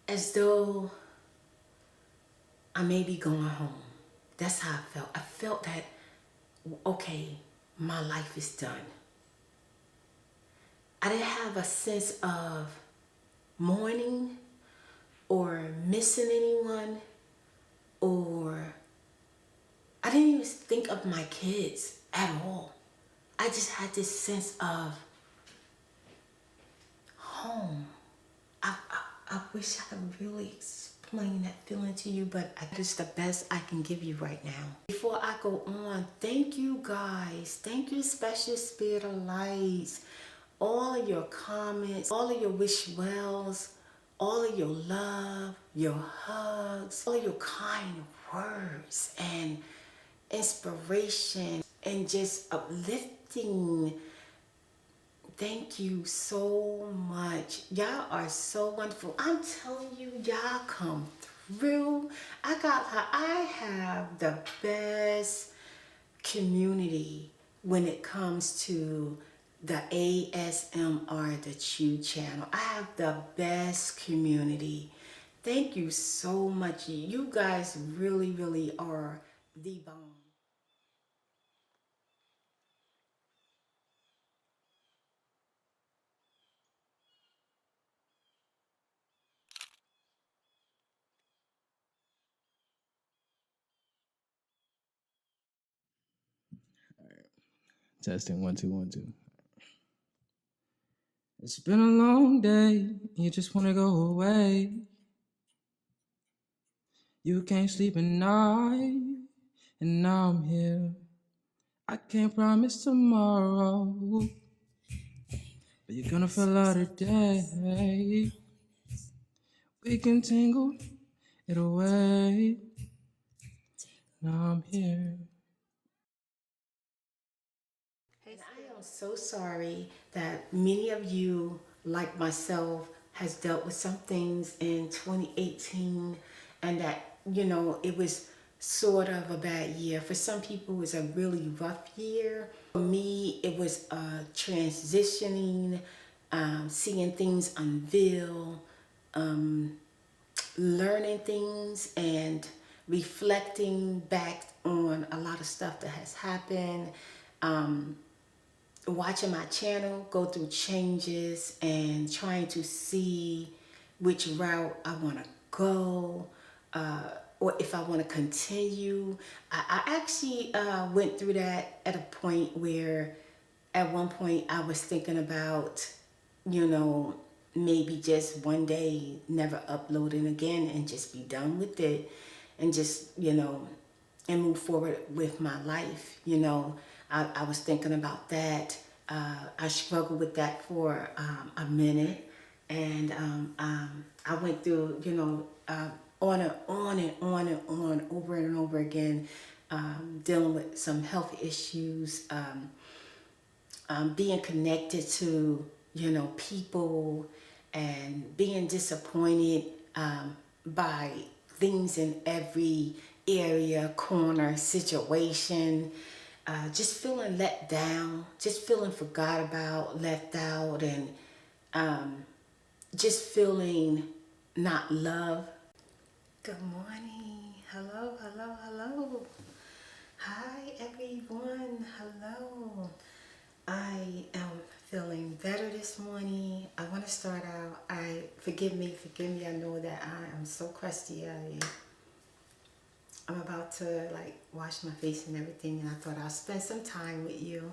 as though I may be going home. That's how I felt. I felt that, okay, my life is done. I didn't have a sense of mourning or missing anyone, or I didn't even think of my kids at all. I just had this sense of home. I wish I could really explain that feeling to you, but it's the best I can give you right now. Before I go on, thank you guys. Thank you, Special Spirit of Lights. All of your comments, all of your wish wells, all of your love, your hugs, all of your kind words and inspiration and just uplifting. Thank you so much. Y'all are so wonderful. I'm telling you, y'all come through. I have the best community when it comes to the ASMR The Chew channel. I have the best community. Thank you so much. You guys really, really are the bomb. Testing 1 2 1 2. It's been a long day. You just wanna go away. You can't sleep at night, and now I'm here. I can't promise tomorrow, but you're gonna feel out today. We can tangle it away. Now I'm here. And I am so sorry that many of you, like myself, has dealt with some things in 2018 and that, it was sort of a bad year. For some people, it was a really rough year. For me, it was transitioning, seeing things unveil, learning things and reflecting back on a lot of stuff that has happened. Watching my channel go through changes and trying to see which route I want to go, or if I want to continue. I actually went through that at a point where at one point I was thinking about, maybe just one day never uploading again and just be done with it and just, and move forward with my life. I was thinking about that. I struggled with that for a minute, and I went through, on and on and on and on, over and over again, dealing with some health issues, being connected to, people, and being disappointed by things in every area, corner, situation, just feeling let down, just feeling forgot about, left out, and just feeling not loved. Good morning. Hello, hello, hello. Hi, everyone. Hello. I am feeling better this morning. I want to start out. Forgive me. I know that I am so crusty. I'm about to wash my face and everything, and I thought I'll spend some time with you.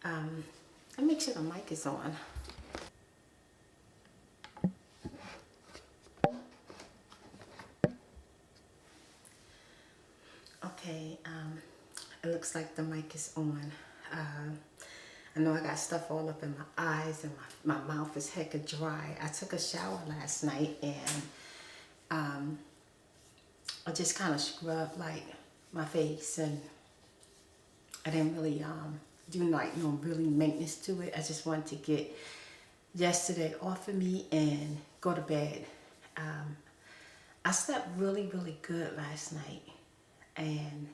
And make sure the mic is on. Okay, it looks like the mic is on. I know I got stuff all up in my eyes, and my mouth is hecka dry. I took a shower last night, and I just kind of scrubbed my face, and I didn't really do no really maintenance to it. I just wanted to get yesterday off of me and go to bed. I slept really, really good last night, and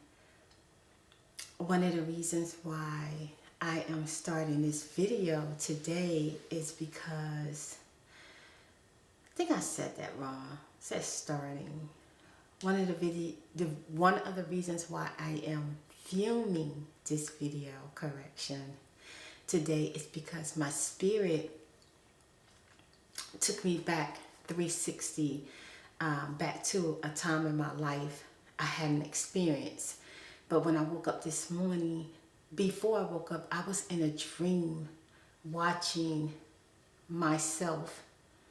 one of the reasons why I am starting this video today is because I think I said that wrong. I said starting. One of the reasons why I am filming this video correction today is because my spirit took me back 360, back to a time in my life I hadn't experienced. But when I woke up this morning, before I woke up, I was in a dream watching myself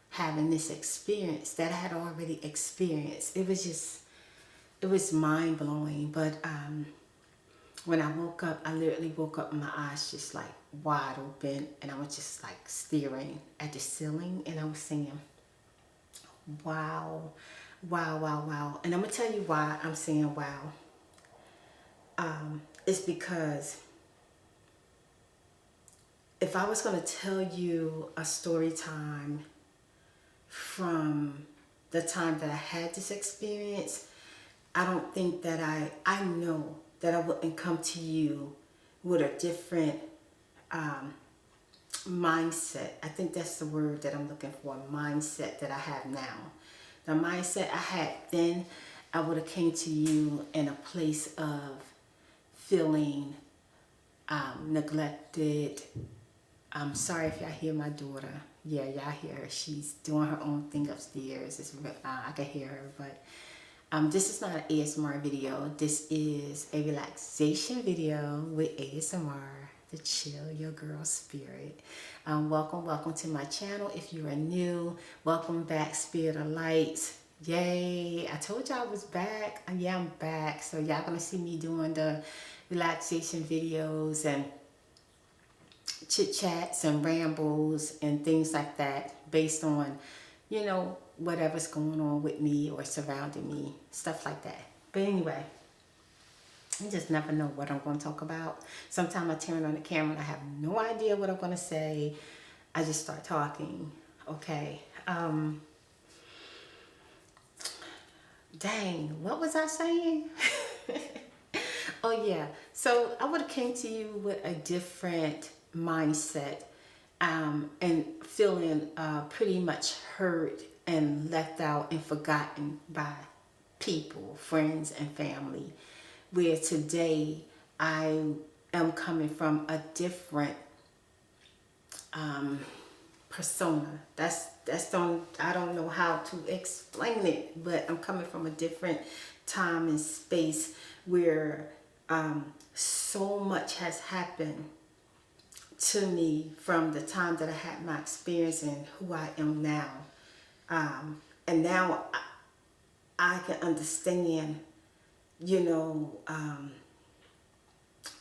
having this experience that I had already experienced. It was mind-blowing. But when I woke up, I literally woke up and my eyes just like wide open, and I was just like staring at the ceiling, and I was saying, wow, wow, wow, wow. And I'm gonna tell you why I'm saying wow. It's because if I was gonna tell you a story time from the time that I had this experience, I don't think that I know that I wouldn't come to you with a different mindset. I think that's the word that I'm looking for, mindset that I have now. The mindset I had then, I would have came to you in a place of feeling neglected. I'm sorry if y'all hear my daughter. Yeah, y'all hear her. She's doing her own thing upstairs. I can hear her, but this is not an ASMR video. This is a relaxation video with ASMR to chill your girl spirit. Welcome to my channel. If you are new, welcome back, Spirit of Light. Yay! I told y'all I was back. Yeah, I'm back. So y'all gonna see me doing the relaxation videos and chit chats and rambles and things like that, based on, you know, whatever's going on with me or surrounding me, stuff like that. But anyway, you just never know what I'm going to talk about. Sometimes I turn on the camera and I have no idea what I'm going to say. I just start talking. Okay. Dang, what was I saying? Oh yeah. So I would have came to you with a different mindset, and feeling pretty much hurt and left out and forgotten by people, friends and family, where today I am coming from a different persona. I don't know how to explain it, but I'm coming from a different time and space where so much has happened to me from the time that I had my experience and who I am now. And now I can understand, you know,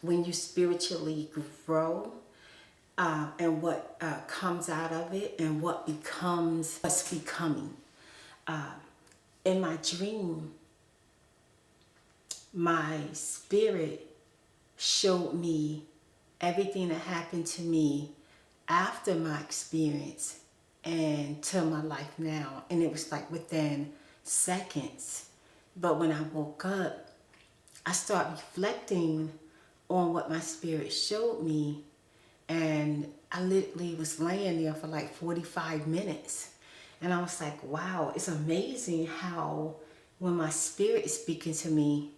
when you spiritually grow, and what comes out of it and what becomes what's becoming. In my dream, my spirit showed me everything that happened to me after my experience and to my life now. And it was like within seconds. But when I woke up, I started reflecting on what my spirit showed me. And I literally was laying there for like 45 minutes. And I was like, wow, it's amazing how when my spirit is speaking to me,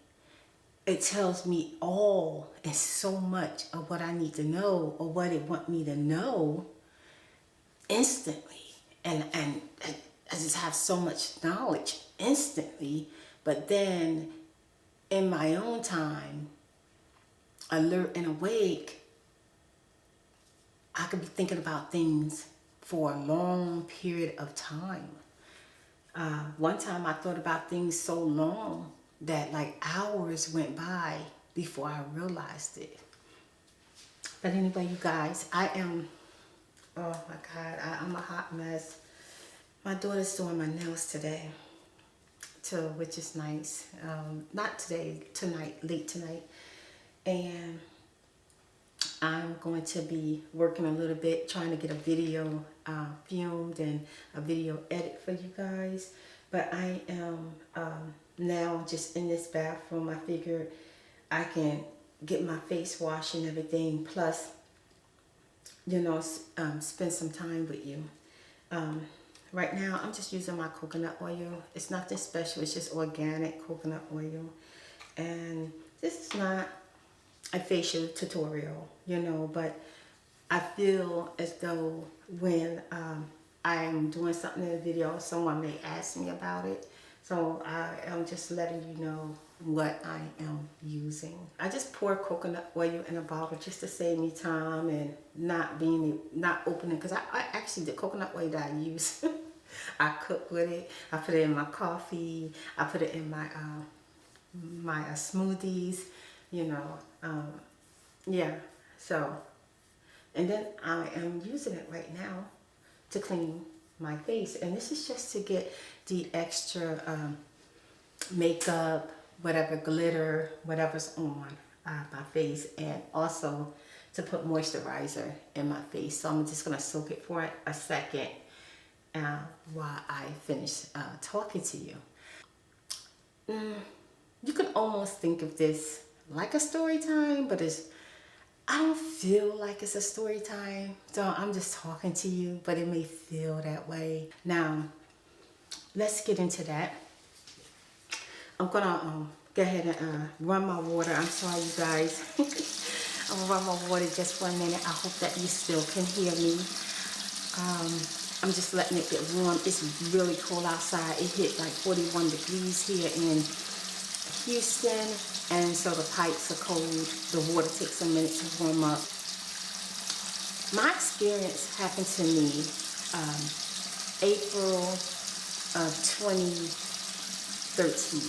it tells me all and so much of what I need to know or what it wants me to know instantly. And I just have so much knowledge instantly. But then in my own time, alert and awake, I could be thinking about things for a long period of time. One time I thought about things so long that like hours went by before I realized it. But anyway, you guys, I am, oh my God, I'm a hot mess. My daughter's doing my nails today, which is nice. Not today, tonight, late tonight. And I'm going to be working a little bit, trying to get a video filmed and a video edit for you guys. But I am now just in this bathroom. I figured I can get my face washed and everything, plus, you know, spend some time with you. right now I'm just using my coconut oil. It's nothing special, it's just organic coconut oil. And this is not a facial tutorial, you know, but I feel as though when I'm doing something in a video, someone may ask me about it. So I am just letting you know what I am using. I just pour coconut oil in a bottle just to save me time and not opening, because I actually, the coconut oil that I use, I cook with it. I put it in my coffee. I put it in my smoothies, you know. Yeah, so, and then I am using it right now to clean my face. And this is just to get the extra makeup, whatever glitter, whatever's on my face, and also to put moisturizer in my face. So I'm just gonna soak it for a second while I finish talking to you. You can almost think of this like a story time, but I don't feel like it's a story time. So I'm just talking to you, but it may feel that way. Now, let's get into that. I'm gonna go ahead and run my water. I'm sorry, you guys. I'm gonna run my water just for a minute. I hope that you still can hear me. I'm just letting it get warm. It's really cold outside. It hit like 41 degrees here in Houston, and so the pipes are cold. The water takes a minute to warm up. My experience happened to me April of 2013.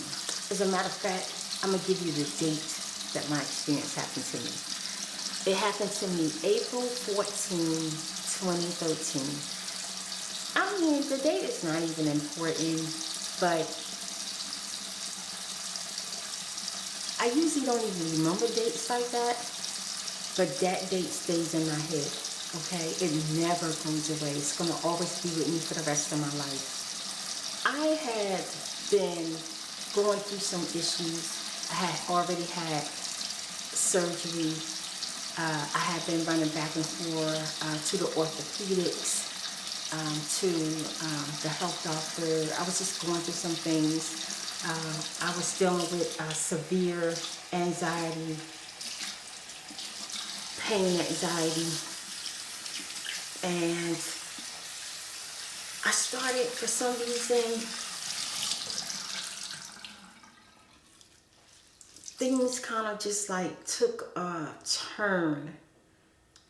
As a matter of fact, I'm gonna give you the date that my experience happened to me. It happened to me April 14, 2013. I mean, the date is not even important, but I usually don't even remember dates like that, but that date stays in my head, okay? It never goes away. It's gonna always be with me for the rest of my life. I had been going through some issues. I had already had surgery. I had been running back and forth to the orthopedics, to the health doctor. I was just going through some things. I was dealing with severe anxiety, pain anxiety, and I started, for some reason, things kind of just like took a turn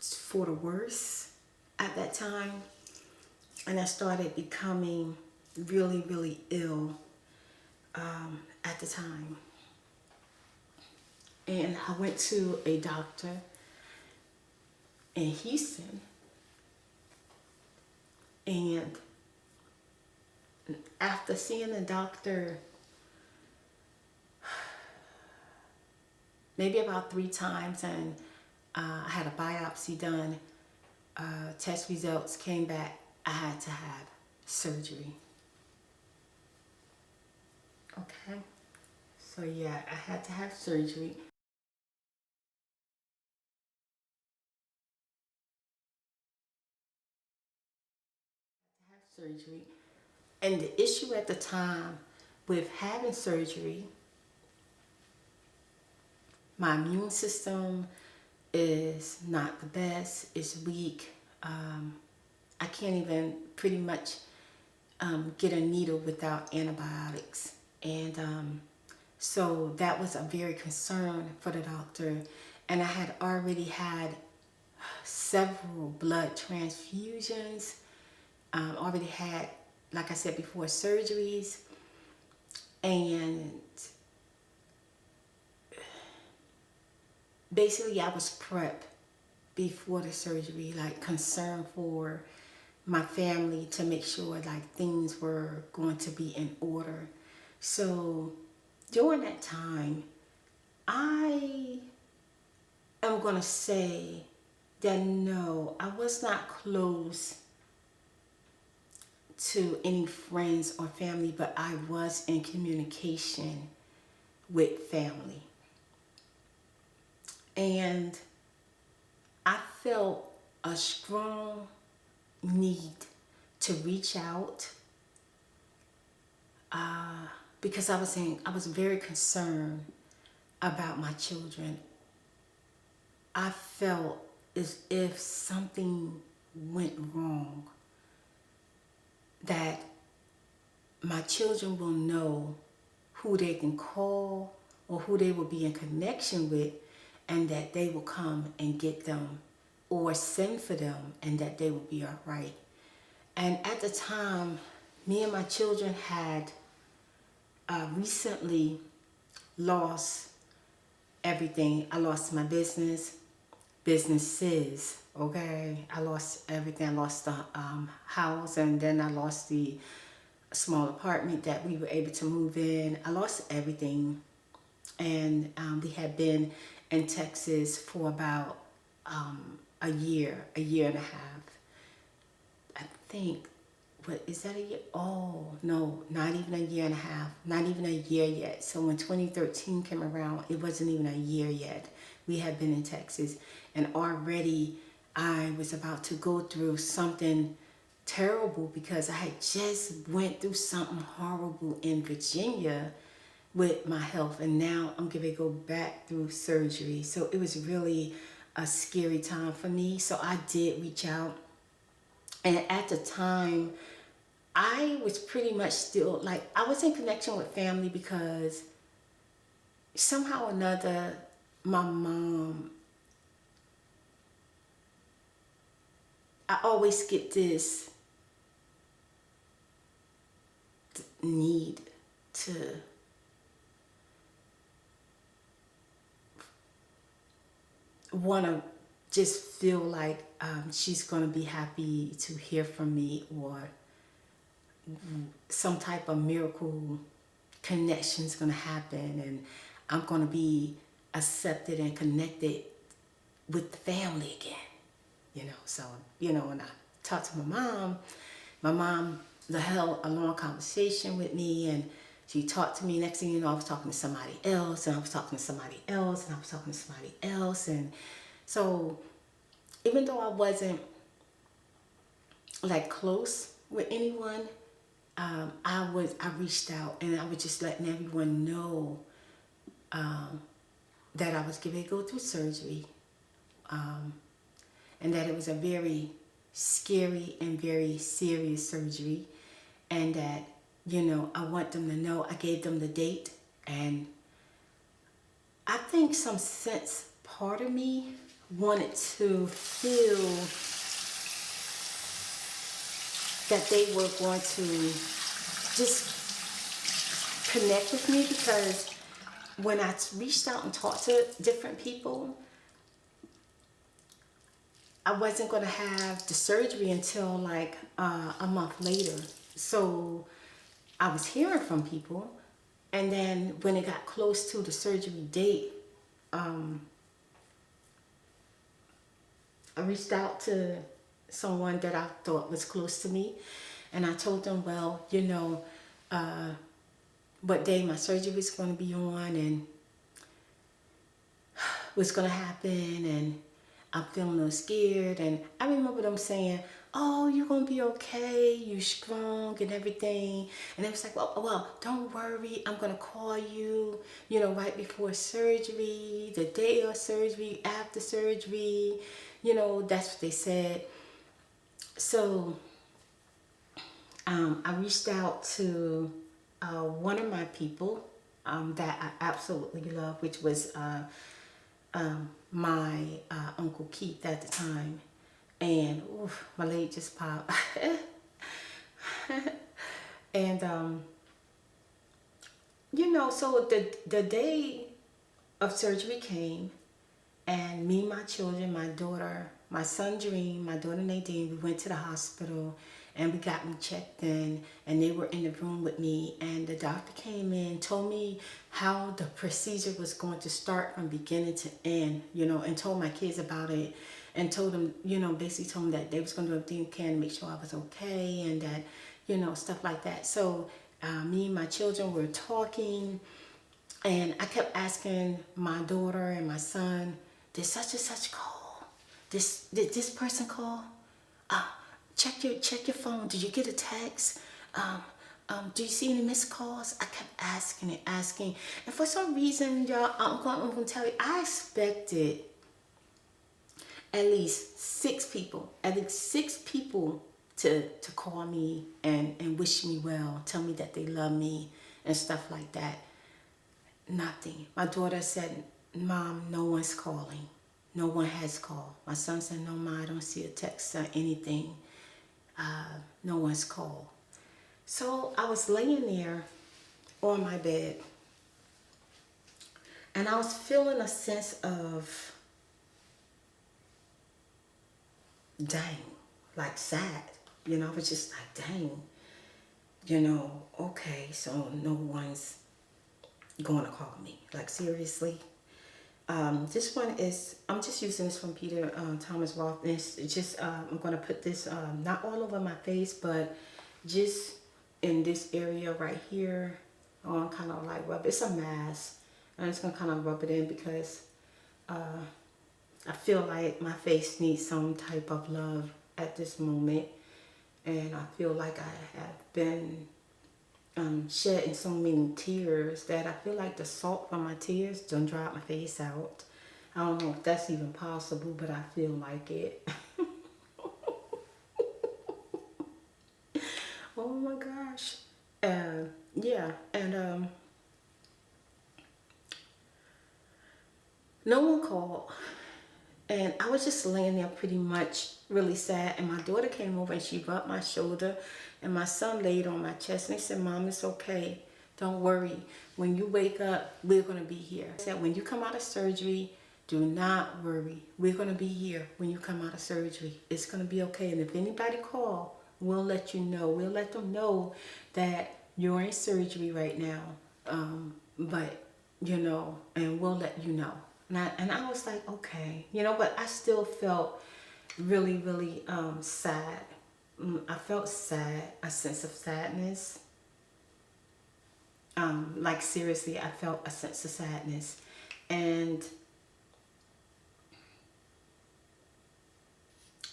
for the worse at that time, and I started becoming really, really ill at the time. And I went to a doctor in Houston, and after seeing the doctor maybe about 3 times, and I had a biopsy done, test results came back, I had to have surgery. Okay, so yeah, I had to have surgery. And the issue at the time with having surgery, my immune system is not the best, it's weak. I can't even pretty much get a needle without antibiotics. And so that was a very concern for the doctor. And I had already had several blood transfusions, already had, like I said before, surgeries, and basically I was prepped before the surgery, like concerned for my family to make sure like things were going to be in order. So during that time, I am going to say that no, I was not close to any friends or family, but I was in communication with family. And I felt a strong need to reach out because I was very concerned about my children. I felt as if something went wrong, that my children will know who they can call or who they will be in connection with, and that they will come and get them or send for them, and that they will be all right. And at the time, me and my children had recently lost everything. I lost my businesses, okay? I lost everything. I lost the house, and then I lost the small apartment that we were able to move in. I lost everything. And we had been in Texas for about a year and a half. I think, what is that, a year? Oh, no, not even a year and a half, not even a year yet. So when 2013 came around, it wasn't even a year yet. We had been in Texas, and already I was about to go through something terrible because I had just went through something horrible in Virginia with my health, and now I'm going to go back through surgery. So it was really a scary time for me. So I did reach out, and at the time I was pretty much still, like, I was in connection with family because somehow or another my mom, I always get this need to want to just feel like she's going to be happy to hear from me, or some type of miracle connection is going to happen, and I'm going to be accepted and connected with the family again. So, when I talked to my mom held a long conversation with me, and she talked to me. Next thing you know, I was talking to somebody else, and I was talking to somebody else, and I was talking to somebody else. And so even though I wasn't like close with anyone, I reached out, and I was just letting everyone know that I was going to go through surgery, and that it was a very scary and very serious surgery, and that, I want them to know. I gave them the date, and I think some sense part of me wanted to feel that they were going to just connect with me, because when I reached out and talked to different people, I wasn't going to have the surgery until like a month later. So I was hearing from people, and then when it got close to the surgery date, I reached out to someone that I thought was close to me, and I told them, well, what day my surgery was going to be on, and what's going to happen, and I'm feeling a little scared. And I remember them saying, oh, you're going to be okay, you're strong and everything. And it was like, well, don't worry, I'm going to call you, right before surgery, the day of surgery, after surgery. That's what they said. So I reached out to one of my people that I absolutely love, which was my Uncle Keith at the time. And oof, my leg just popped. And so the day of surgery came, and me, my children, my daughter, my son Dream, my daughter Nadine, we went to the hospital, and we got me checked in, and they were in the room with me, and the doctor came in, told me how the procedure was going to start from beginning to end, and told my kids about it, and told them, basically told them that they was going to do everything they can to make sure I was okay, and that, stuff like that. So me and my children were talking, and I kept asking my daughter and my son, did such and such call? Did this person call? check your phone. Did you get a text? Do you see any missed calls? I kept asking. And for some reason, y'all, I'm gonna tell you, I expected at least six people to call me and wish me well, tell me that they love me and stuff like that. Nothing. My daughter said, Mom, no one's calling. No one has called. My son said, no, Ma, I don't see a text or anything. No one's called. So I was laying there on my bed, and I was feeling a sense of, dang, like sad. You know, I was just like, dang, you know, okay, so no one's going to call me. Like, seriously. This one is, I'm just using this from Peter Thomas Roth. And it's just, I'm going to put this not all over my face, but just in this area right here. On kind of like rub. It's a mask. I'm just going to kind of rub it in because I feel like my face needs some type of love at this moment. And I feel like I have been shedding so many tears that I feel like the salt from my tears don't dry my face out. I don't know if that's even possible, but I feel like it. Oh my gosh. Yeah, and no one called. And I was just laying there pretty much really sad. And my daughter came over and she rubbed my shoulder. And my son laid on my chest. And he said, Mom, it's okay. Don't worry. When you wake up, we're going to be here. I said, when you come out of surgery, do not worry. We're going to be here when you come out of surgery. It's going to be okay. And if anybody call, we'll let you know. We'll let them know that you're in surgery right now. But, you know, and we'll let you know. And I was like, okay, you know, but I still felt really, really sad. I felt sad, a sense of sadness. Like seriously, I felt a sense of sadness. And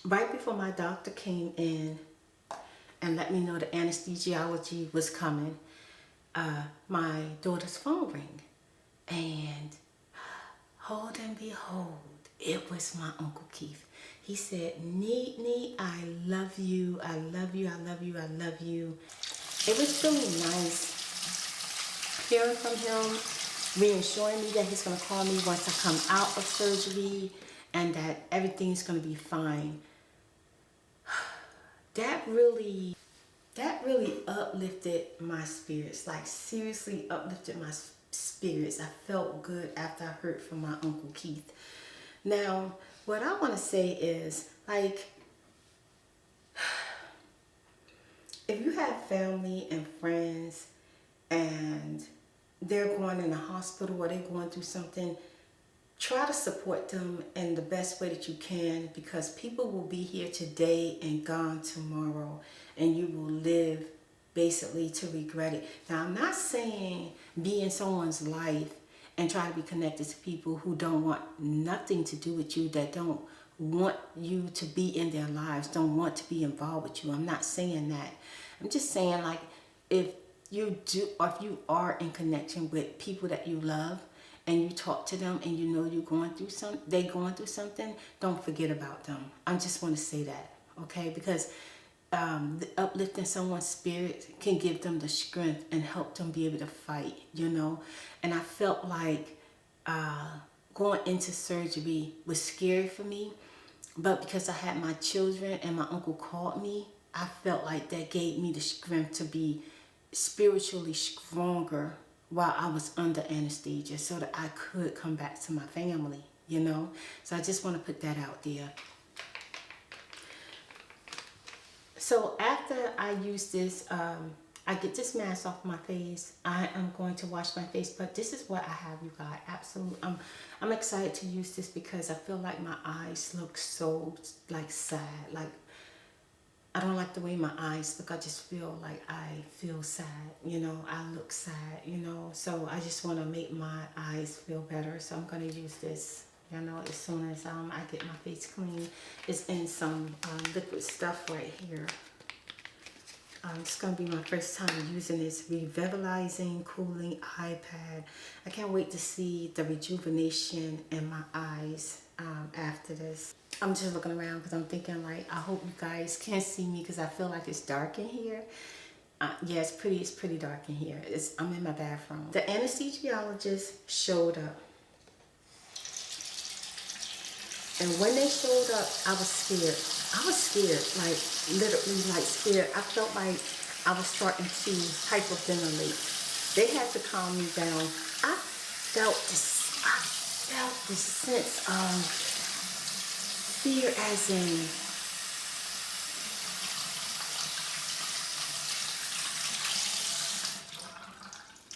right before my doctor came in and let me know the anesthesiology was coming, my daughter's phone rang. And hold and behold, it was my Uncle Keith. He said, Nee, I love you, I love you, I love you, I love you. It was really nice hearing from him, reassuring me that he's going to call me once I come out of surgery and that everything's going to be fine. That really uplifted my spirits, like seriously uplifted my spirits. I felt good after I heard from my Uncle Keith. Now, what I want to say is, like, if you have family and friends and they're going in the hospital or they're going through something, try to support them in the best way that you can, because people will be here today and gone tomorrow, and you will live basically to regret it. Now, I'm not saying be in someone's life and try to be connected to people who don't want nothing to do with you, that don't want you to be in their lives, don't want to be involved with you. I'm not saying that. I'm just saying, like, if you do, or if you are in connection with people that you love and you talk to them and you know they're going through something, don't forget about them. I just want to say that, okay? Because uplifting someone's spirit can give them the strength and help them be able to fight, you know. And I felt like going into surgery was scary for me, but because I had my children and my uncle called me, I felt like that gave me the strength to be spiritually stronger while I was under anesthesia, so that I could come back to my family, you know. So I just want to put that out there. So after I use this, I get this mask off my face. I am going to wash my face, but this is what I have, you guys. Absolutely, I'm excited to use this because I feel like my eyes look so like sad. Like, I don't like the way my eyes look. I just feel like I feel sad, you know. I look sad, you know. So I just want to make my eyes feel better. So I'm going to use this. Y'all know as soon as I get my face clean, it's in some liquid stuff right here. It's going to be my first time using this revitalizing cooling eye pad. I can't wait to see the rejuvenation in my eyes after this. I'm just looking around because I'm thinking like, I hope you guys can't see me because I feel like it's dark in here. Yeah, it's pretty dark in here. I'm in my bathroom. The anesthesiologist showed up. And when they showed up, I was scared. I was scared, like literally like scared. I felt like I was starting to hyperventilate. They had to calm me down. I felt this sense of fear as in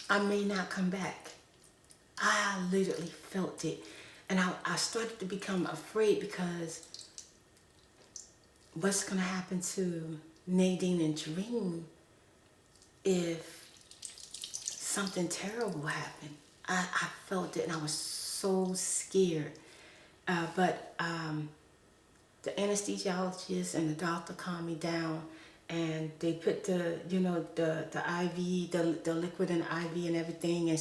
I may not come back. I literally felt it. And I started to become afraid because what's going to happen to Nadine and Dream if something terrible happened? I felt it and I was so scared. But the anesthesiologist and the doctor calmed me down, and they put the IV, the liquid in the IV and everything, and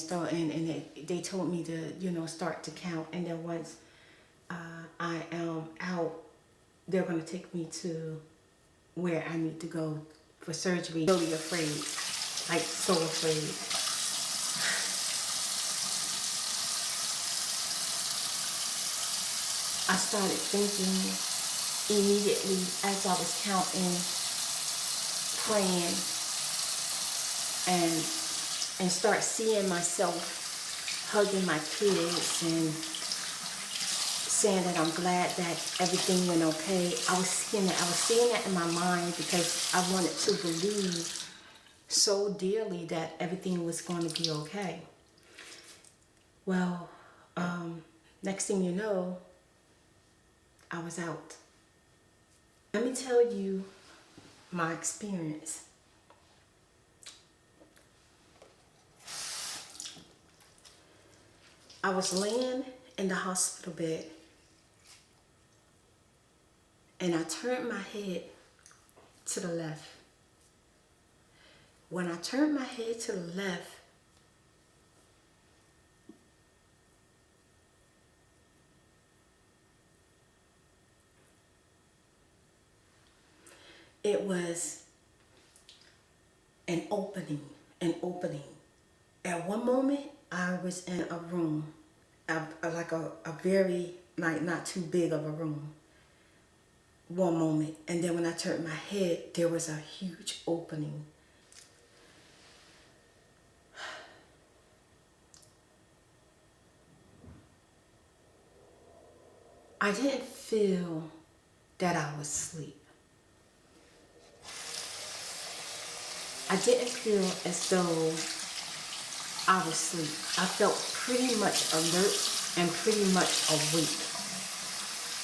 they told me to start to count, and then once I am out, they're gonna take me to where I need to go for surgery. Really afraid, like so afraid. I started thinking immediately as I was counting, praying, and start seeing myself hugging my kids and saying that I'm glad that everything went okay. I was seeing that in my mind because I wanted to believe so dearly that everything was going to be okay. Well, next thing you know, I was out. Let me tell you my experience. I was laying in the hospital bed and I turned my head to the left. When I turned my head to the left, it was an opening. At one moment, I was in a room, like a very, like not too big of a room. One moment, and then when I turned my head, there was a huge opening. I didn't feel that I was asleep. I didn't feel as though I was asleep. I felt pretty much alert and pretty much awake.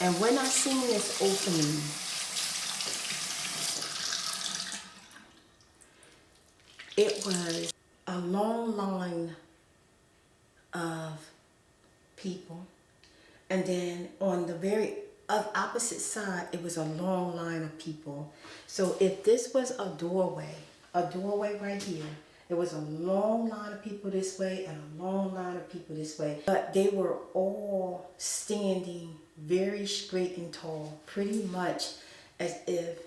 And when I seen this opening, it was a long line of people. And then on the very opposite side, it was a long line of people. So if this was a doorway right here, there was a long line of people this way and a long line of people this way. But they were all standing very straight and tall, pretty much as if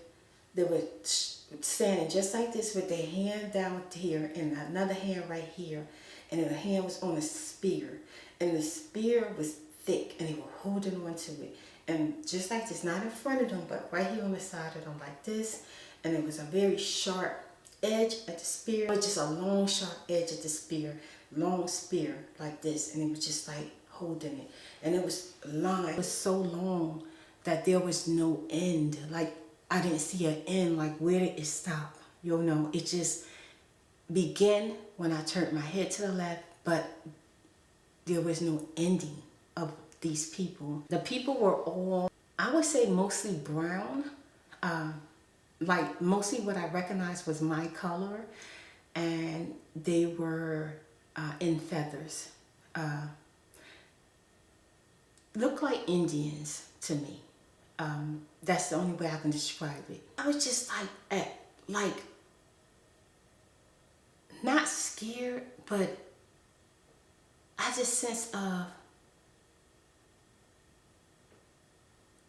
they were standing just like this with their hand down here and another hand right here. And then the hand was on a spear. And the spear was thick and they were holding on to it. And just like this, not in front of them, but right here on the side of them like this. And it was a very sharp edge at the spear, but just a long sharp edge at the spear, long spear like this, and it was just like holding it, and it was long. It was so long that there was no end. Like I didn't see an end. Like where did it stop? You know, it just began when I turned my head to the left, but there was no ending of these people. The people were all, I would say, mostly brown. Like mostly what I recognized was my color, and they were in feathers. looked like Indians to me. That's the only way I can describe it. I was just like not scared, but I just sense of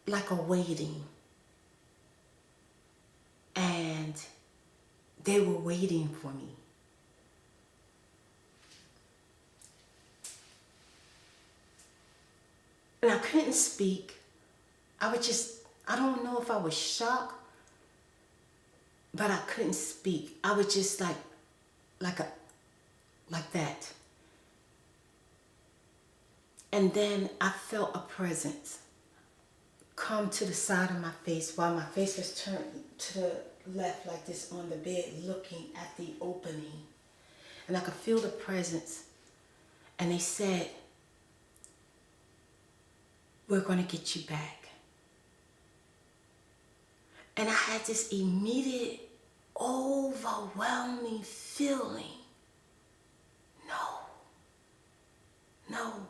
like a waiting. And they were waiting for me. And I couldn't speak. I don't know if I was shocked, but I couldn't speak. I was just like that. And then I felt a presence come to the side of my face while my face was turned to the left like this on the bed, looking at the opening. And I could feel the presence. And they said, "We're going to get you back." And I had this immediate, overwhelming feeling. No.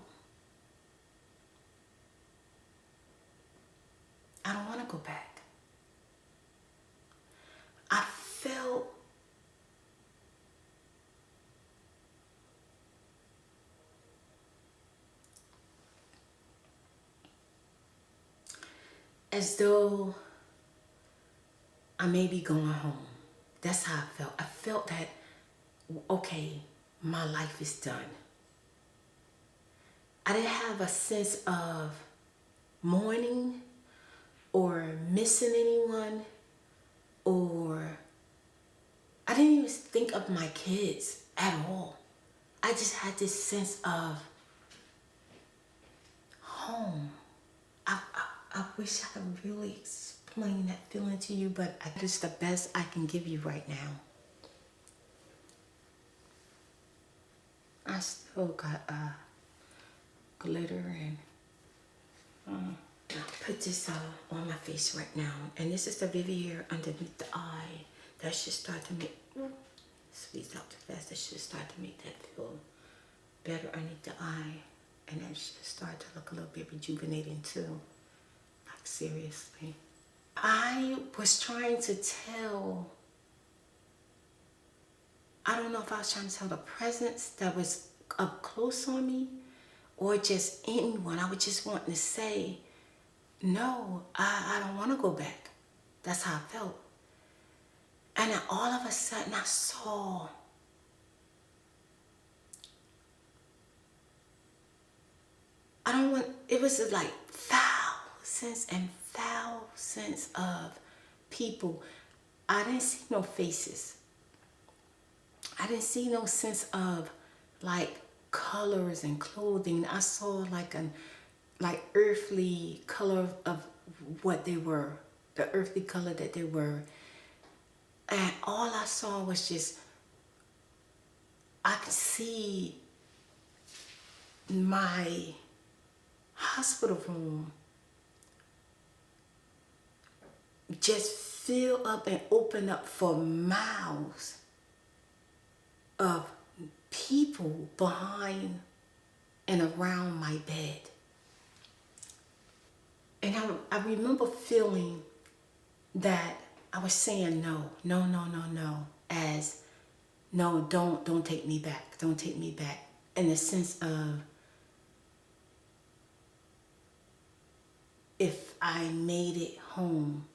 I don't want to go back. I felt as though I may be going home. That's how I felt. I felt that, okay, my life is done. I didn't have a sense of mourning or missing anyone, or I didn't even think of my kids at all. I just had this sense of home. I wish I could really explain that feeling to you, but it's the best I can give you right now. I still got glitter and I'll put this on my face right now. And this is the Vivier underneath the eye. That should start to make, squeeze out too fast. That should start to make that feel better underneath the eye. And that should start to look a little bit rejuvenating too. Like seriously. I was trying to tell, I don't know if I was trying to tell the presence that was up close on me or just anyone. I was just wanting to say, no, I don't want to go back. That's how I felt. And then all of a sudden I saw it was like thousands and thousands of people. I didn't see no faces. I didn't see no sense of like colors and clothing. I saw like earthly color of what they were, the earthly color that they were. And all I saw was just, I could see my hospital room just fill up and open up for miles of people behind and around my bed. And I remember feeling that I was saying no, as no, don't take me back, don't take me back, in the sense of if I made it home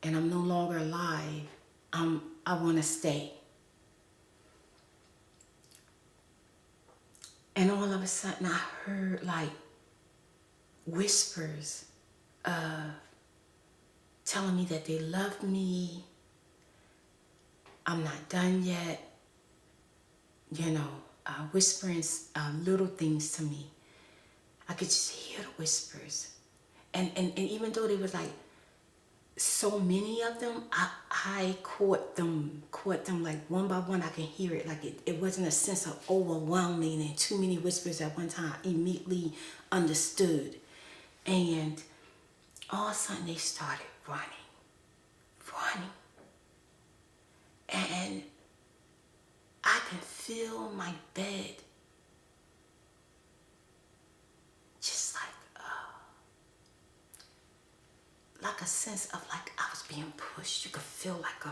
and I'm no longer alive, I want to stay. And all of a sudden I heard like whispers telling me that they loved me. I'm not done yet. You know, whispering little things to me. I could just hear the whispers. And even though there was like so many of them, I caught them like one by one. I can hear it. Like it wasn't a sense of overwhelming and too many whispers at one time. I immediately understood. And all of a sudden they started running. And I can feel my bed a sense of like I was being pushed. You could feel like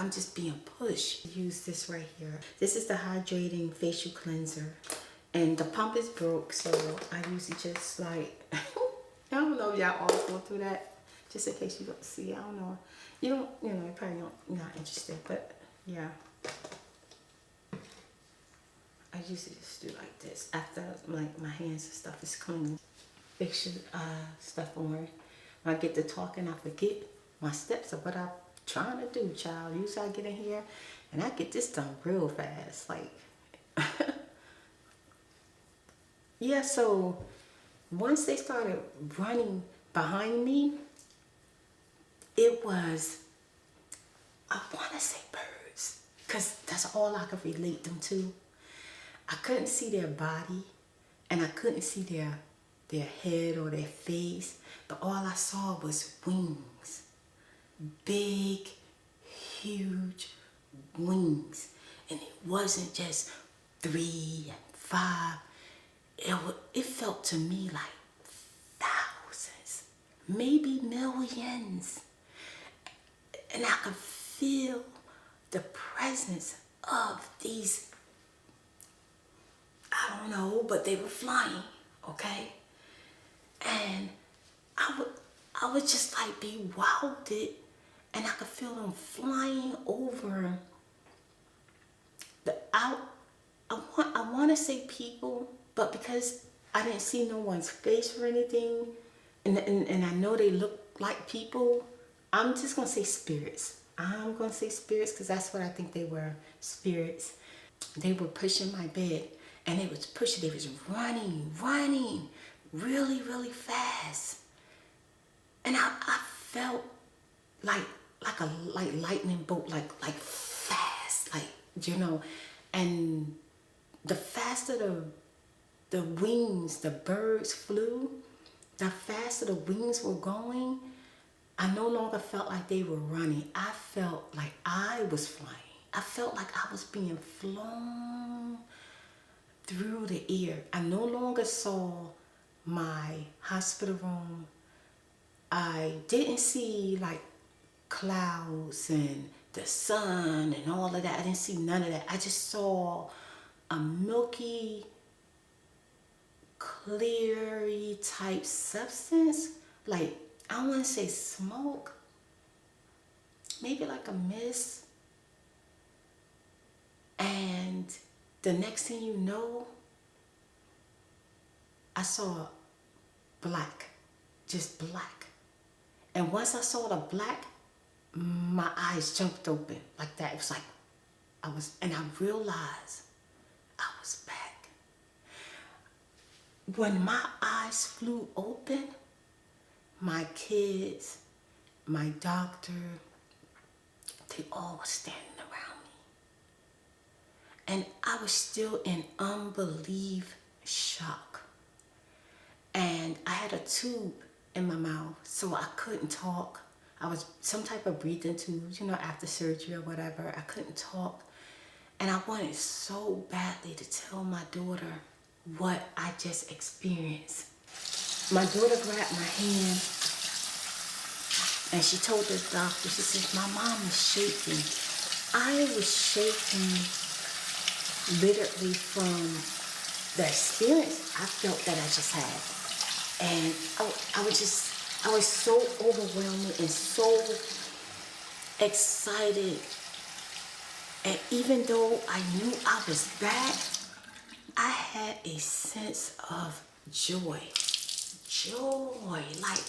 I'm just being pushed. Use this right here. This is the hydrating facial cleanser, and the pump is broke, so I usually just like I don't know if y'all all go through that. Just in case you don't see, I don't know. You probably don't. You're not interested, but yeah. I usually just do like this after like my hands and stuff is clean. Fix your stuff on. When I get to talking, I forget my steps of what I'm trying to do, child. Usually I get in here and I get this done real fast. Like, yeah, so once they started running behind me, it was, I want to say birds, because that's all I could relate them to. I couldn't see their body, and I couldn't see their head or their face, but all I saw was wings. Big, huge wings. And it wasn't just 3 and 5. It felt to me like thousands, maybe millions. And I could feel the presence of these, I don't know, but they were flying, okay? And I would just like be wowed, and I could feel them flying over I want to say people, but because I didn't see no one's face or anything, and I know they look like people, I'm just going to say spirits. I'm going to say spirits because that's what I think they were, spirits. They were pushing my bed, and they was running really, really fast. And I felt like lightning bolt, like fast, and the faster the wings, the birds flew, the faster the wings were going. I no longer felt like they were running. I felt like I was flying. I felt like I was being flown through the air. I no longer saw my hospital room. I didn't see like clouds and the sun and all of that. I didn't see none of that. I just saw a milky, cleary type substance. Like, I want to say smoke, maybe like a mist. And the next thing you know, I saw black, just black. And once I saw the black, my eyes jumped open like that. It was like, and I realized I was back. When my eyes flew open, my kids, my doctor, they all were standing around me. And I was still in unbelief shock. And I had a tube in my mouth, so I couldn't talk. I was some type of breathing tube, after surgery or whatever. I couldn't talk. And I wanted so badly to tell my daughter what I just experienced. My daughter grabbed my hand and she told the doctor, she said, my mom is shaking. I was shaking literally from the experience I felt that I just had. And I was so overwhelmed and so excited. And even though I knew I was back, I had a sense of joy. Joy, like,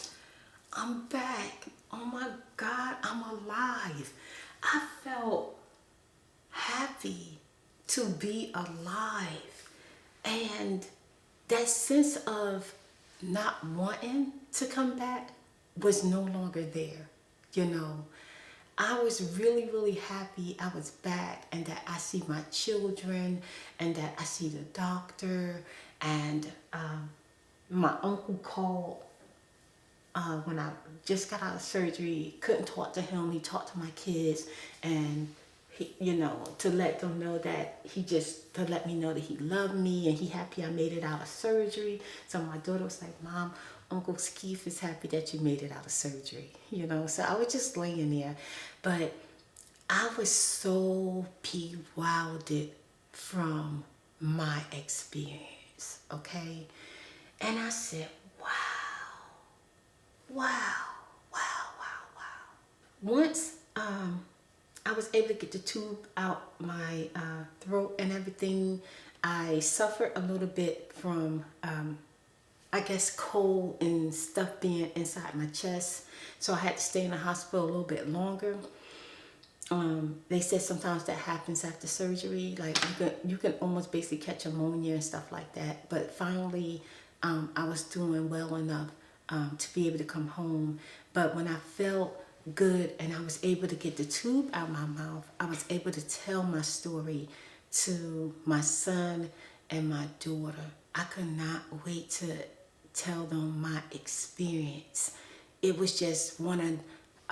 I'm back. Oh my God, I'm alive. I felt happy to be alive. And that sense of not wanting to come back was no longer there, I was really, really happy I was back, and that I see my children, and that I see the doctor, and my uncle called when I just got out of surgery. Couldn't talk to him. He talked to my kids, and you know, to let them know that to let me know that he loved me and he happy I made it out of surgery. So my daughter was like, Mom, Uncle Skeef is happy that you made it out of surgery, you know. So I was just laying there, but I was so bewildered from my experience, okay? And I said, wow, wow, wow, wow, wow. Once I was able to get the tube out my throat and everything, I suffered a little bit from, I guess, cold and stuff being inside my chest. So I had to stay in the hospital a little bit longer. They said sometimes that happens after surgery, like you can almost basically catch pneumonia and stuff like that. But finally, I was doing well enough to be able to come home. But when I felt good and I was able to get the tube out my mouth, I was able to tell my story to my son and my daughter. I could not wait to tell them my experience. It was just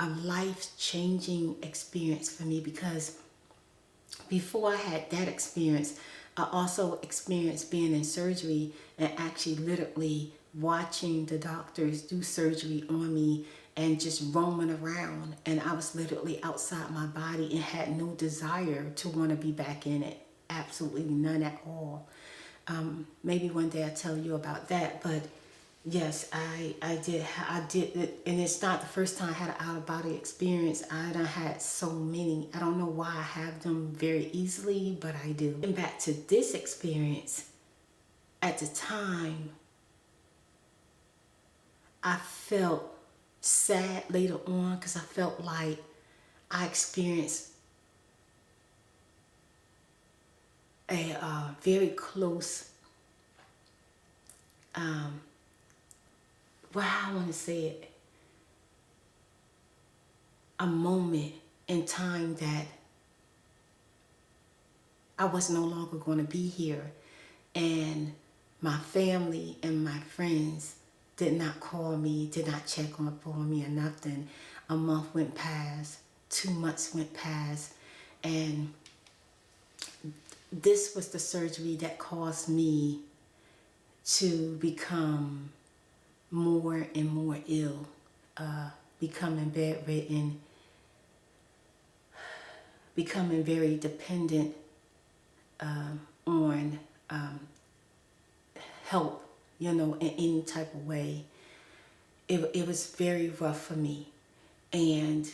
a life-changing experience for me, because before I had that experience, I also experienced being in surgery and actually literally watching the doctors do surgery on me and just roaming around, and I was literally outside my body and had no desire to want to be back in it. Absolutely none at all. Maybe one day I'll tell you about that, but yes, I did it, and it's not the first time I had an out-of-body experience. I done had so many. I don't know why I have them very easily, but I do. And back to this experience, at the time, I felt sad later on because I felt like I experienced a very close, well, how I want to say it, a moment in time that I was no longer going to be here, and my family and my friends did not call me, did not check on me or nothing. A month went past, 2 months went past, and this was the surgery that caused me to become more and more ill, becoming bedridden, becoming very dependent on help, you know, in any type of way. It was very rough for me, and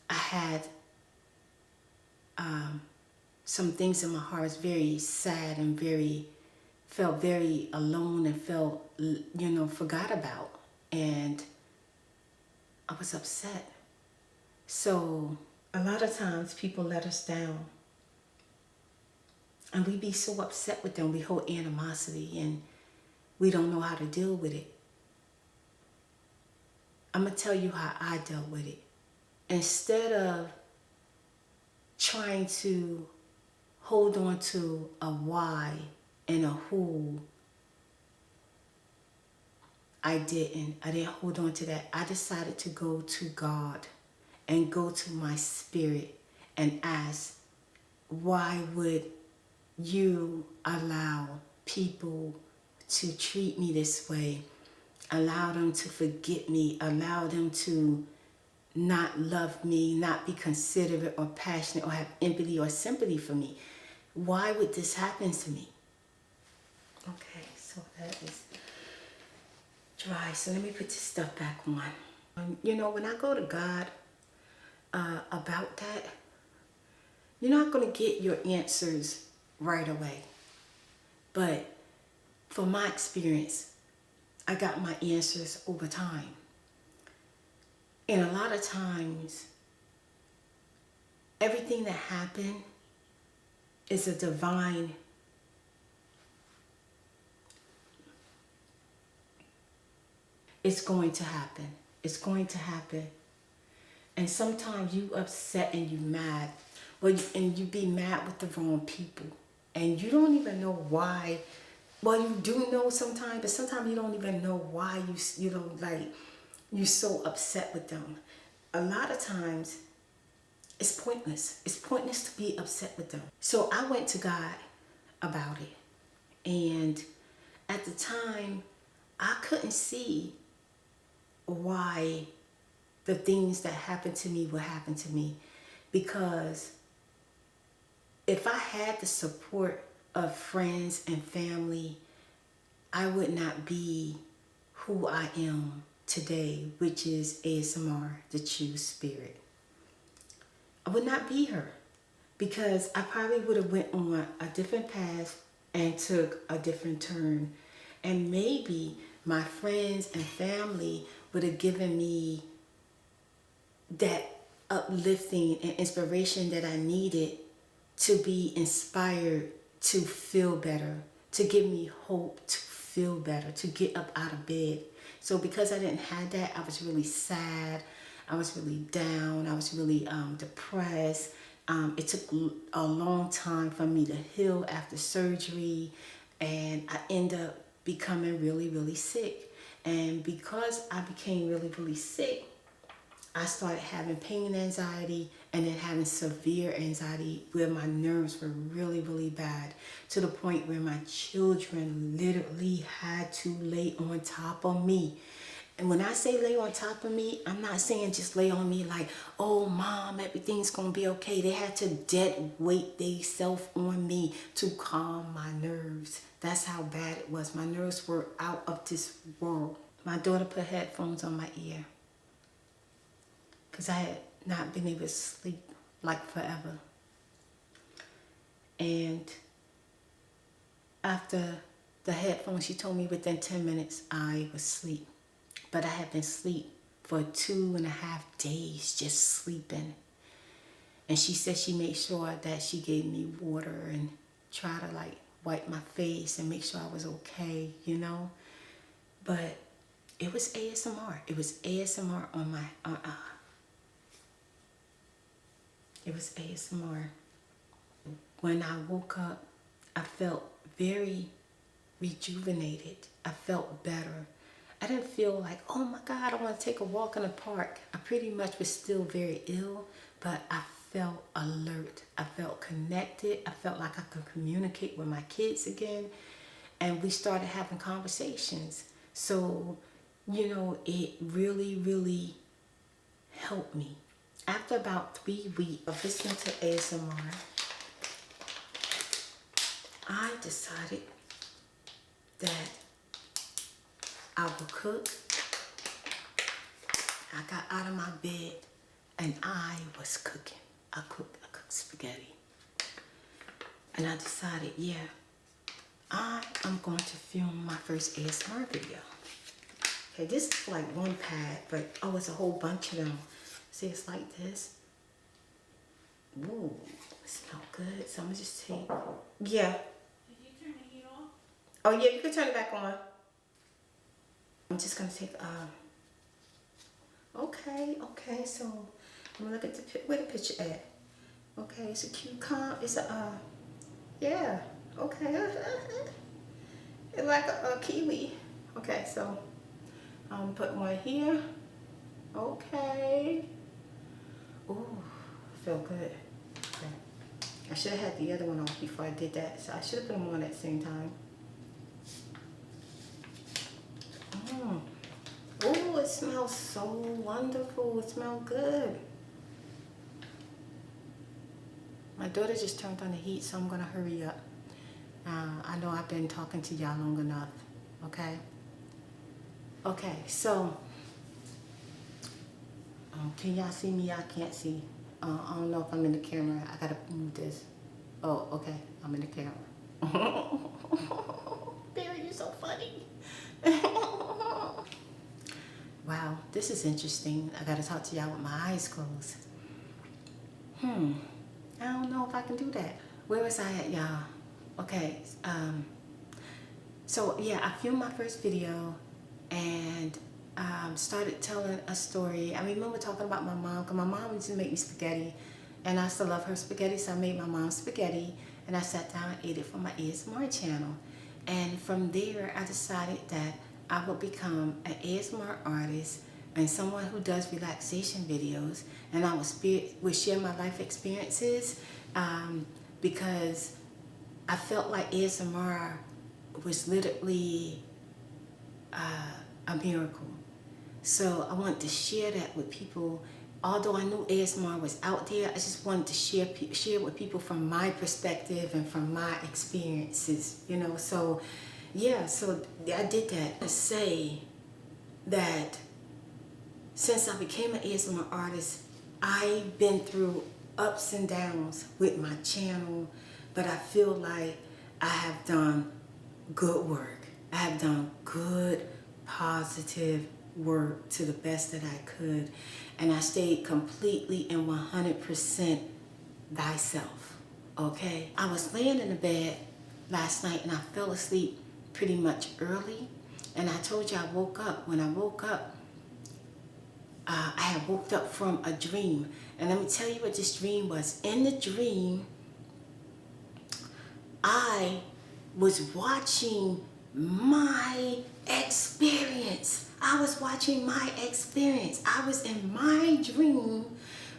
I had some things in my heart. I was very sad and felt very alone and felt, you know, forgot about, and I was upset. So a lot of times people let us down, and we be so upset with them. We hold animosity and we don't know how to deal with it. I'm going to tell you how I dealt with it. Instead of trying to hold on to a why and a who, I didn't hold on to that. I decided to go to God and go to my spirit and ask, why would you allow people to treat me this way? Allow them to forget me, allow them to not love me, not be considerate or passionate or have empathy or sympathy for me. Why would this happen to me? Okay, so that is dry. So let me put this stuff back on. You know, when I go to God about that, you're not going to get your answers right away. But from my experience, I got my answers over time. And a lot of times, everything that happened is a divine it's going to happen. It's going to happen. And sometimes you upset and you mad. And you be mad with the wrong people. And you don't even know why. Well, you do know sometimes, but sometimes you don't even know why you know, like, you're so upset with them. A lot of times, It's pointless. It's pointless to be upset with them. So I went to God about it. And at the time, I couldn't see why the things that happened to me would happen to me. Because if I had the support of friends and family, I would not be who I am today, which is ASMR, the Chew Spirit. I would not be her, because I probably would have went on a different path and took a different turn. And maybe my friends and family would have given me that uplifting and inspiration that I needed to be inspired to feel better, to give me hope to feel better, to get up out of bed. So because I didn't have that, I was really sad. I was really down. I was really depressed. It took a long time for me to heal after surgery, and I ended up becoming really, really sick. And because I became really, really sick, I started having pain anxiety, and then having severe anxiety where my nerves were really, really bad, to the point where my children literally had to lay on top of me. And when I say lay on top of me, I'm not saying just lay on me like, oh, mom, everything's going to be okay. They had to dead weight themselves on me to calm my nerves. That's how bad it was. My nerves were out of this world. My daughter put headphones on my ear, because I had not been able to sleep like forever. And after the headphones, she told me within 10 minutes I was asleep. But I had been asleep for 2.5 days, just sleeping. And she said she made sure that she gave me water and try to like wipe my face and make sure I was okay, you know. But it was ASMR. It was ASMR on my, it was ASMR. When I woke up, I felt very rejuvenated. I felt better. I didn't feel like, oh my God, I want to take a walk in the park. I pretty much was still very ill, but I felt alert. I felt connected. I felt like I could communicate with my kids again. And we started having conversations. So, you know, it really, really helped me. After about 3 weeks of listening to ASMR, I decided that I would cook. I got out of my bed and I was cooking. I cooked spaghetti. And I decided, yeah, I am going to film my first ASMR video. Okay, this is like one pad, but oh, it's a whole bunch of them. See, it's like this. Ooh, it smells good. So I'm gonna just take, yeah. Did you turn the heat off? Oh yeah, you can turn it back on. I'm just gonna take, okay, so I'm gonna look at where the picture at. Okay, it's a cucumber, it's a, yeah, okay. It's like a kiwi. Okay, so I'm put one here. Okay. Ooh, feel good. Okay. I should have had the other one off before I did that, so I should have put them on at the same time. Oh, it smells so wonderful. It smells good. My daughter just turned on the heat, so I'm going to hurry up. I know I've been talking to y'all long enough, okay? Okay, so, can y'all see me? I can't see. I don't know if I'm in the camera. I got to move this. Oh, okay, I'm in the camera. Barry, you're so funny. Wow, this is interesting. I gotta talk to y'all with my eyes closed. I don't know if I can do that. Where was I at, y'all? Okay, so yeah, I filmed my first video and started telling a story. I remember talking about my mom, because my mom used to make me spaghetti, and I still love her spaghetti, so I made my mom spaghetti, and I sat down and ate it for my ASMR channel. And from there, I decided that I would become an ASMR artist and someone who does relaxation videos, and I would share my life experiences because I felt like ASMR was literally a miracle. So I wanted to share that with people. Although I knew ASMR was out there, I just wanted to share with people from my perspective and from my experiences, you know. So yeah, so I did that to say that since I became an ASMR artist, I've been through ups and downs with my channel, but I feel like I have done good work. I have done good, positive work to the best that I could, and I stayed completely and 100% thyself, okay? I was laying in the bed last night and I fell asleep pretty much early, and I told you I woke up. When I woke up, I had woke up from a dream, and let me tell you what this dream was. In the dream, I was watching my experience. I was watching my experience. I was in my dream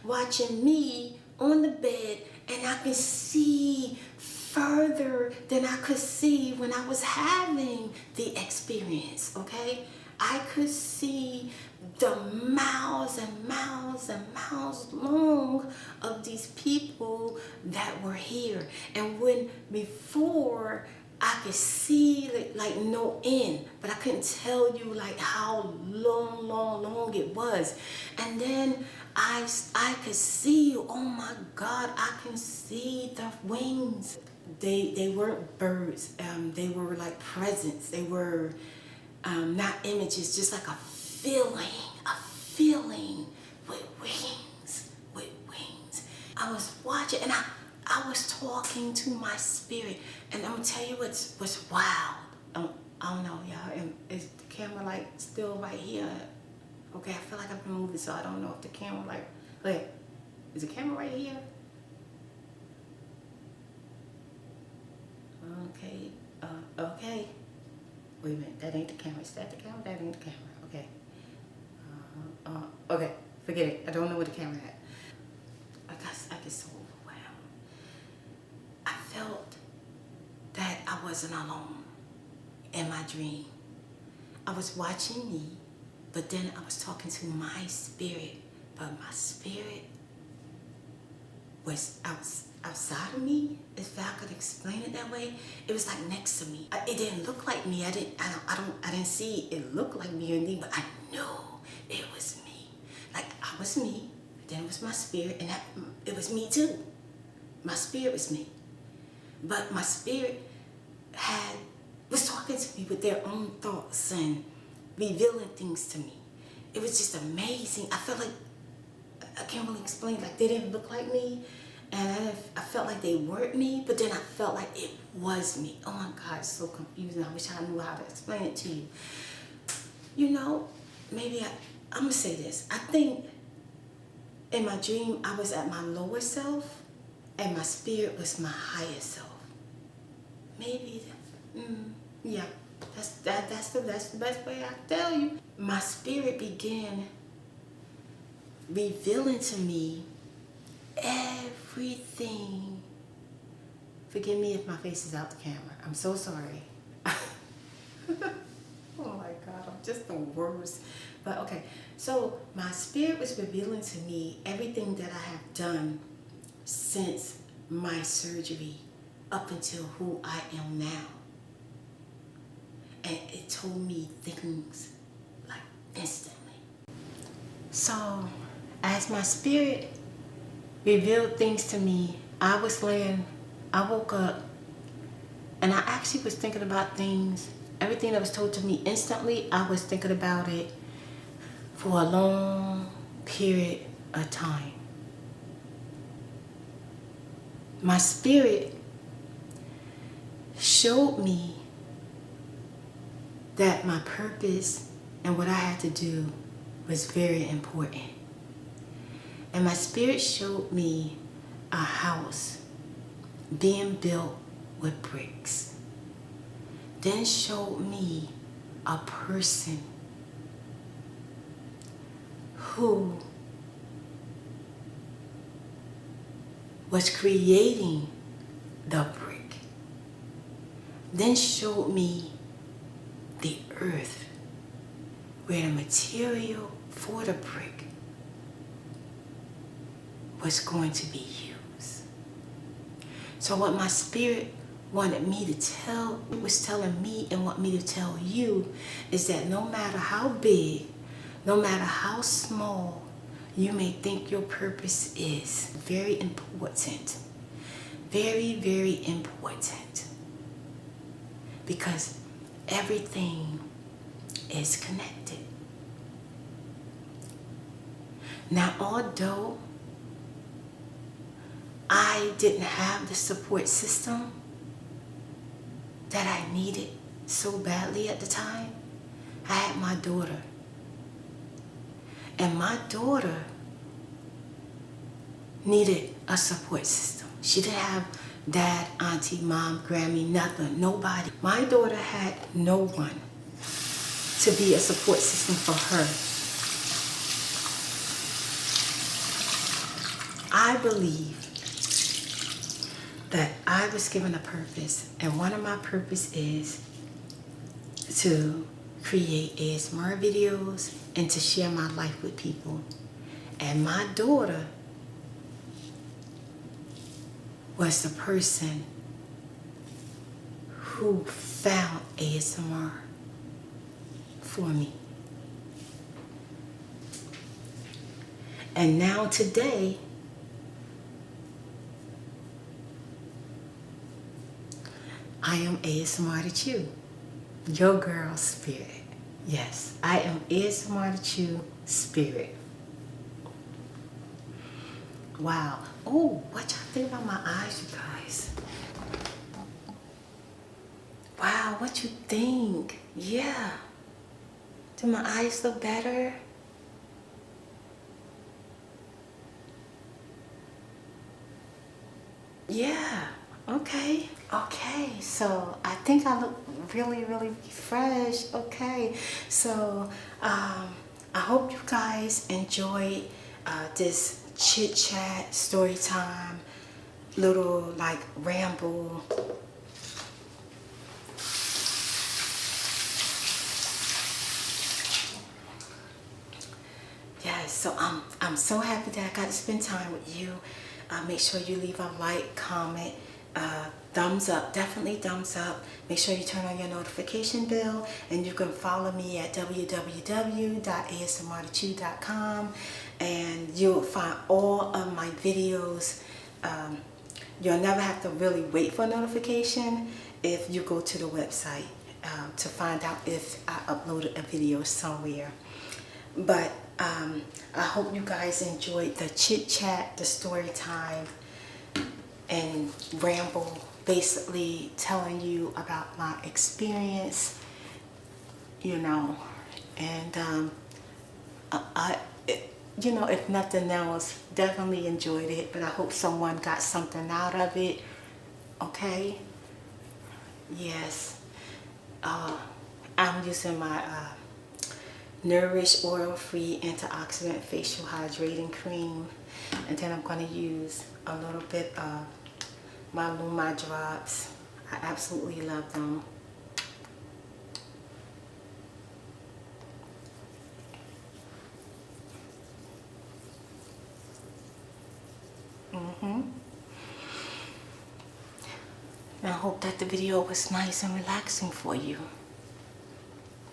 watching me on the bed, and I could see further than I could see when I was having the experience, okay? I could see the miles and miles and miles long of these people that were here. And when before I could see like no end, but I couldn't tell you like how long it was. And then I could see, oh my God, I can see the wings. They weren't birds, they were like presents. They were not images, just like a feeling with wings. I was watching, and I was talking to my spirit, and I'm gonna tell you what's wild. I don't know, y'all. Is the camera like still right here? Okay, I feel like I've been moving, so I don't know if the camera like, is the camera right here? Okay, okay. Wait a minute, that ain't the camera. Is that the camera? That ain't the camera. Okay. Okay, forget it. I don't know where the camera at. I get so overwhelmed. I felt that I wasn't alone in my dream. I was watching me, but then I was talking to my spirit. But my spirit was outside of me, if I could explain it that way. It was like next to me. It didn't look like me. I didn't see it look like me or anything, but I knew it was me. Like I was me, then it was my spirit, and it was me too. My spirit was me. But my spirit was talking to me with their own thoughts and revealing things to me. It was just amazing. I felt like, I can't really explain, like they didn't look like me, and I felt like they weren't me, but then I felt like it was me. Oh my God, it's so confusing. I wish I knew how to explain it to you. You know, maybe I'm gonna say this. I think in my dream, I was at my lower self, and my spirit was my higher self. Maybe, yeah, that's the best way I can tell you. My spirit began revealing to me everything. Forgive me if my face is out the camera. I'm so sorry. Oh my God, I'm just the worst. But okay, so my spirit was revealing to me everything that I have done since my surgery up until who I am now. And it told me things like instantly. So as my spirit revealed things to me, I woke up, and I actually was thinking about things. Everything that was told to me instantly, I was thinking about it for a long period of time. My spirit showed me that my purpose and what I had to do was very important. And my spirit showed me a house being built with bricks. Then showed me a person who was creating the brick then showed me the earth where the material for the brick was going to be used. So what my spirit wanted me to tell, it was telling me and want me to tell you, is that no matter how big, no matter how small you may think your purpose is, very important. Very, very important. Because everything is connected. Now, although I didn't have the support system that I needed so badly at the time, I had my daughter. And my daughter needed a support system. She didn't have dad, auntie, mom, Grammy, nothing, nobody. My daughter had no one to be a support system for her. I believe that I was given a purpose, and one of my purpose is to create ASMR videos and to share my life with people. And my daughter was the person who found ASMR for me. And now today, I am asmrthechew, your girl spirit. Yes, I am asmrthechew spirit. Wow. Oh, what y'all think about my eyes, you guys? Wow, what you think? Yeah. Do my eyes look better? Yeah. Okay. Okay. So I think I look really, really fresh. Okay. So I hope you guys enjoyed this chit chat, story time, little like ramble. Yes, so I'm so happy that I got to spend time with you. Make sure you leave a like, comment, thumbs up, definitely thumbs up. Make sure you turn on your notification bell, and you can follow me at www.asmrthechew.com, and you'll find all of my videos. You'll never have to really wait for a notification if you go to the website to find out if I uploaded a video somewhere. But I hope you guys enjoyed the chit chat, the story time, and ramble, basically telling you about my experience, you know, and you know, if nothing else, definitely enjoyed it, but I hope someone got something out of it. Okay? Yes. I'm using my Nourish Oil-Free Antioxidant Facial Hydrating Cream, and then I'm going to use a little bit of my Luma drops. I absolutely love them. And I hope that the video was nice and relaxing for you.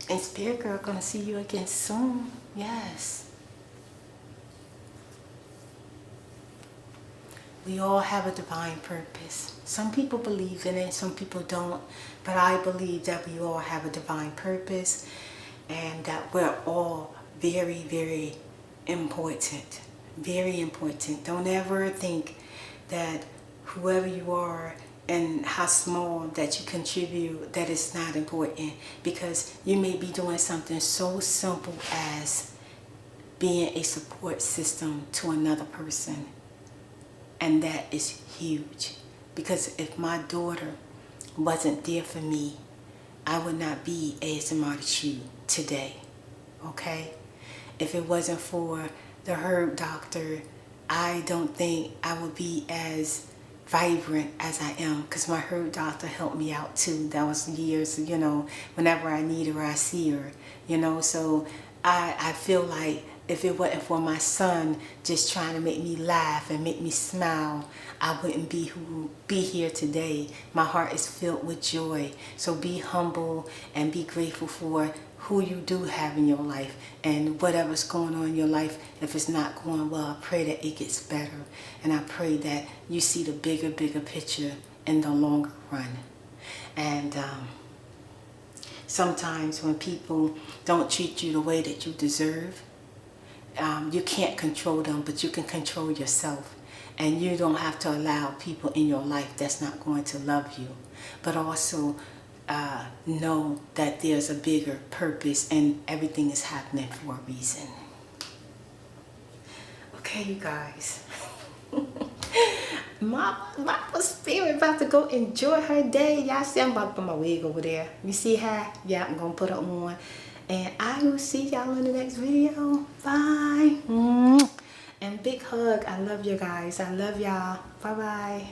And Spirit Girl, gonna see you again soon. Yes. We all have a divine purpose. Some people believe in it, some people don't. But I believe that we all have a divine purpose, and that we're all very, very important. Very important. Don't ever think that whoever you are and how small that you contribute, that is not important, because you may be doing something so simple as being a support system to another person, and that is huge. Because if my daughter wasn't there for me, I would not be ASMRthechew today. Okay? if it wasn't for the herb doctor, I don't think I would be as vibrant as I am, because my herb doctor helped me out too. That was years, you know, whenever I need her, I see her, you know. So I feel like if it wasn't for my son just trying to make me laugh and make me smile, I wouldn't be here today. My heart is filled with joy. So be humble and be grateful for who you do have in your life, and whatever's going on in your life. If it's not going well, I pray that it gets better, and I pray that you see the bigger picture in the longer run. And sometimes when people don't treat you the way that you deserve, you can't control them, but you can control yourself. And you don't have to allow people in your life that's not going to love you. But also know that there's a bigger purpose and everything is happening for a reason. Okay, you guys. My spirit about to go enjoy her day. Y'all see I'm about to put my wig over there. You see her? Yeah, I'm gonna put her on. And I will see y'all in the next video. Bye. And big hug. I love you guys. I love y'all. Bye bye.